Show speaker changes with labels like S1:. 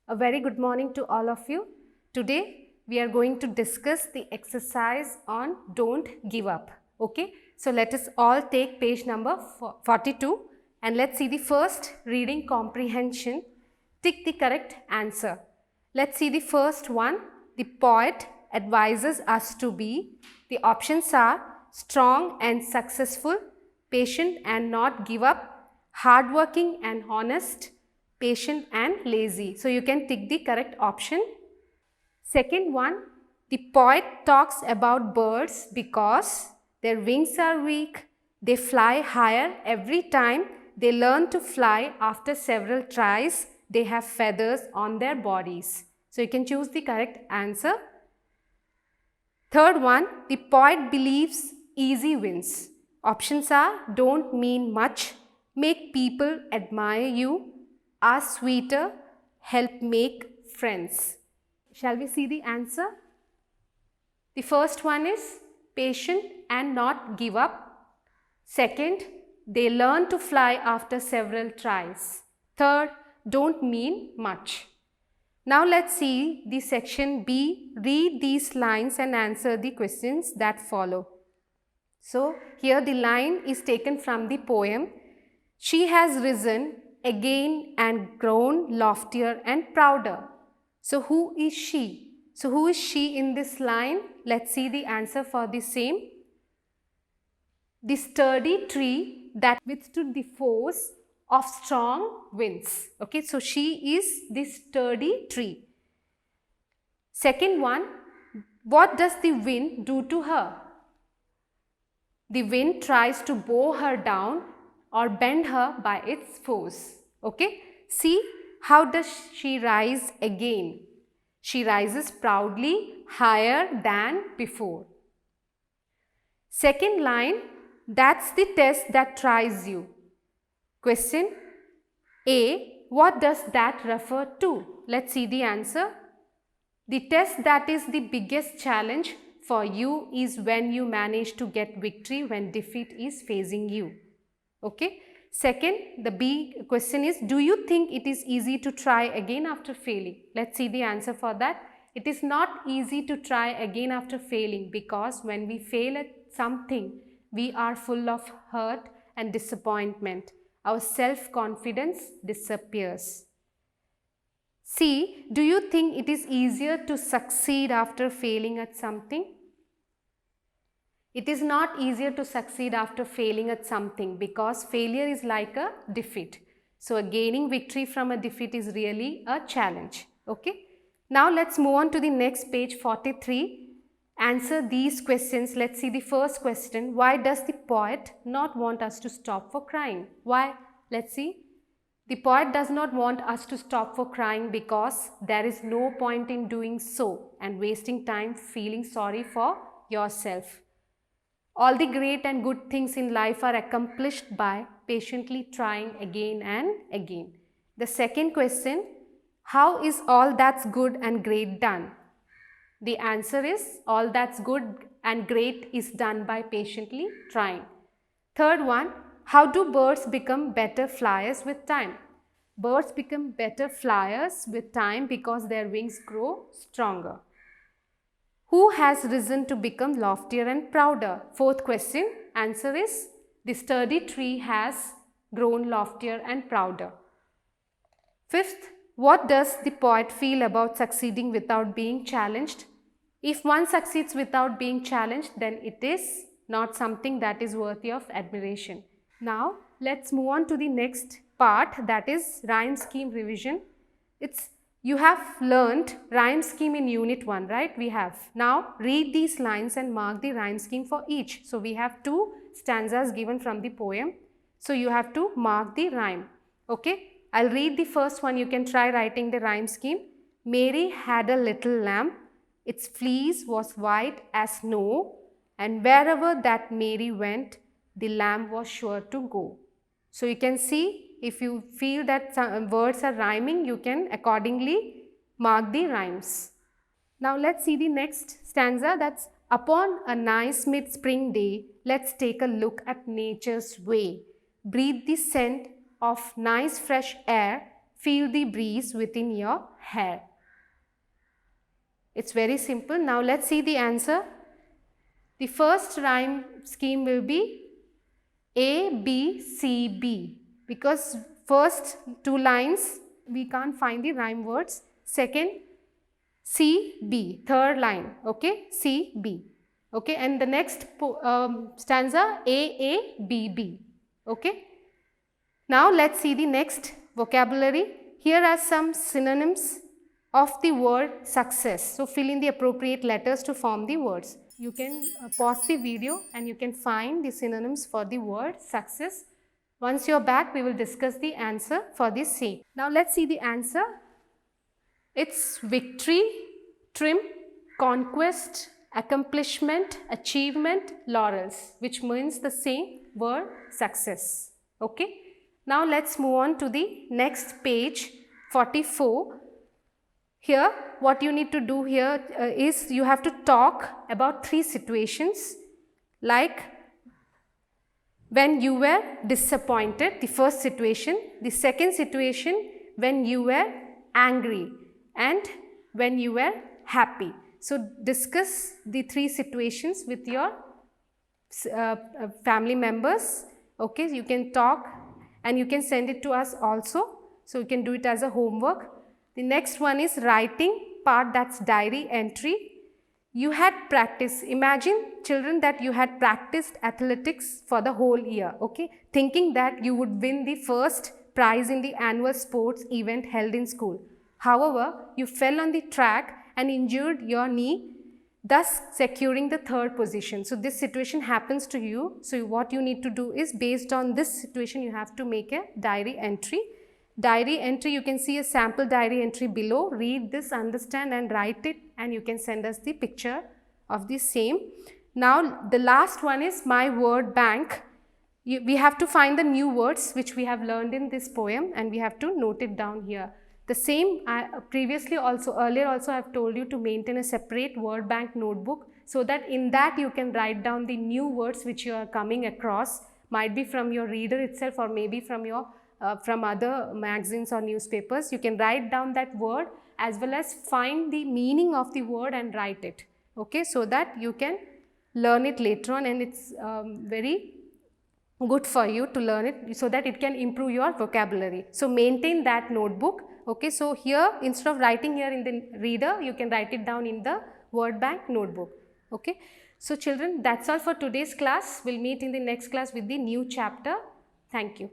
S1: A very good morning to all of you. Today we are going to discuss the exercise on don't give up. Okay, so let us all take page number 42 and let's see the first reading comprehension. Tick the correct answer. Let's see the first one. The poet advises us to be. The options are strong and successful, patient and not give up, hardworking and honest, patient and lazy. So you can tick the correct option. Second one, the poet talks about birds because their wings are weak, they fly higher every time, they learn to fly after several tries, they have feathers on their bodies. So you can choose the correct answer. Third one, the poet believes easy wins. Options are don't mean much, make people admire you, are sweeter, help make friends. Shall we see the answer? The first one is patient and not give up. Second, they learn to fly after several tries. Third, don't mean much. Now let's see the section B. Read these lines and answer the questions that follow. So here the line is taken from the poem. She has risen again and grown loftier and prouder. So who is she? So who is she in this line? Let's see the answer for the same. The sturdy tree that withstood the force of strong winds. Okay, so she is the sturdy tree. Second one, what does the wind do to her? The wind tries to bow her down or bend her by its force. Okay, see how does she rise again? She rises proudly higher than before. Second line, that's the test that tries you. Question A, what does that refer to? Let's see the answer. The test that is the biggest challenge for you is when you manage to get victory when defeat is facing you. Okay. Second, the B question is, do you think it is easy to try again after failing? Let's see the answer for that. It is not easy to try again after failing because when we fail at something, we are full of hurt and disappointment. Our self-confidence disappears. C, do you think it is easier to succeed after failing at something? It is not easier to succeed after failing at something because failure is like a defeat. So gaining victory from a defeat is really a challenge. Okay. Now let's move on to the next page 43. Answer these questions. Let's see the first question. Why does the poet not want us to stop for crying? Why? Let's see. The poet does not want us to stop for crying because there is no point in doing so and wasting time feeling sorry for yourself. All the great and good things in life are accomplished by patiently trying again and again. The second question, how is all that's good and great done? The answer is all that's good and great is done by patiently trying. Third one, how do birds become better flyers with time? Birds become better flyers with time because their wings grow stronger. Who has risen to become loftier and prouder? Fourth question, answer is the sturdy tree has grown loftier and prouder. Fifth, what does the poet feel about succeeding without being challenged? If one succeeds without being challenged, then it is not something that is worthy of admiration. Now, let's move on to the next part, that is rhyme scheme revision. You have learnt rhyme scheme in unit 1, right? We have. Now, read these lines and mark the rhyme scheme for each. So, we have 2 stanzas given from the poem. So, you have to mark the rhyme. Okay. I'll read the first one. You can try writing the rhyme scheme. Mary had a little lamb. Its fleece was white as snow. And wherever that Mary went, the lamb was sure to go. So, you can see if you feel that some words are rhyming, you can accordingly mark the rhymes. Now, let's see the next stanza, that's upon a nice mid-spring day, let's take a look at nature's way. Breathe the scent of nice fresh air, Feel the breeze within your hair. It's very simple. Now let's see the answer. The first rhyme scheme will be A, B, C, B, because first two lines we can't find the rhyme words. Second, C, B, third line, okay, C, B, okay, and the next stanza A, B, B, okay. Now let's see the next vocabulary. Here are some synonyms of the word success. So fill in the appropriate letters to form the words. You can pause the video and you can find the synonyms for the word success. Once you're back, we will discuss the answer for this same. Now let's see the answer. It's victory, triumph, conquest, accomplishment, achievement, laurels, which means the same word success. Okay. Now let's move on to the next page 44. Here what you need to do here is you have to talk about three situations, like when you were disappointed, the first situation, the second situation when you were angry, and when you were happy. So discuss the three situations with your family members. Okay, you can talk and you can send it to us also. So you can do it as a homework. The next one is writing part, that's diary entry. You had practiced, imagine children that you had practiced athletics for the whole year, okay, thinking that you would win the first prize in the annual sports event held in school. However, you fell on the track and injured your knee, thus securing the third position. So this situation happens to you. So what you need to do is, based on this situation, you have to make a diary entry. Diary entry, you can see a sample diary entry below. Read this, understand and write it, and you can send us the picture of the same. Now the last one is my word bank. We have to find the new words which we have learned in this poem, and we have to note it down here. The same earlier also I have told you to maintain a separate word bank notebook, so that in that you can write down the new words which you are coming across, might be from your reader itself or maybe from your from other magazines or newspapers. You can write down that word as well as find the meaning of the word and write it, okay, so that you can learn it later on, and it's very good for you to learn it so that it can improve your vocabulary. So maintain that notebook, okay. So here, instead of writing here in the reader, you can write it down in the word bank notebook, okay. So children, that's all for today's class. We'll meet in the next class with the new chapter. Thank you.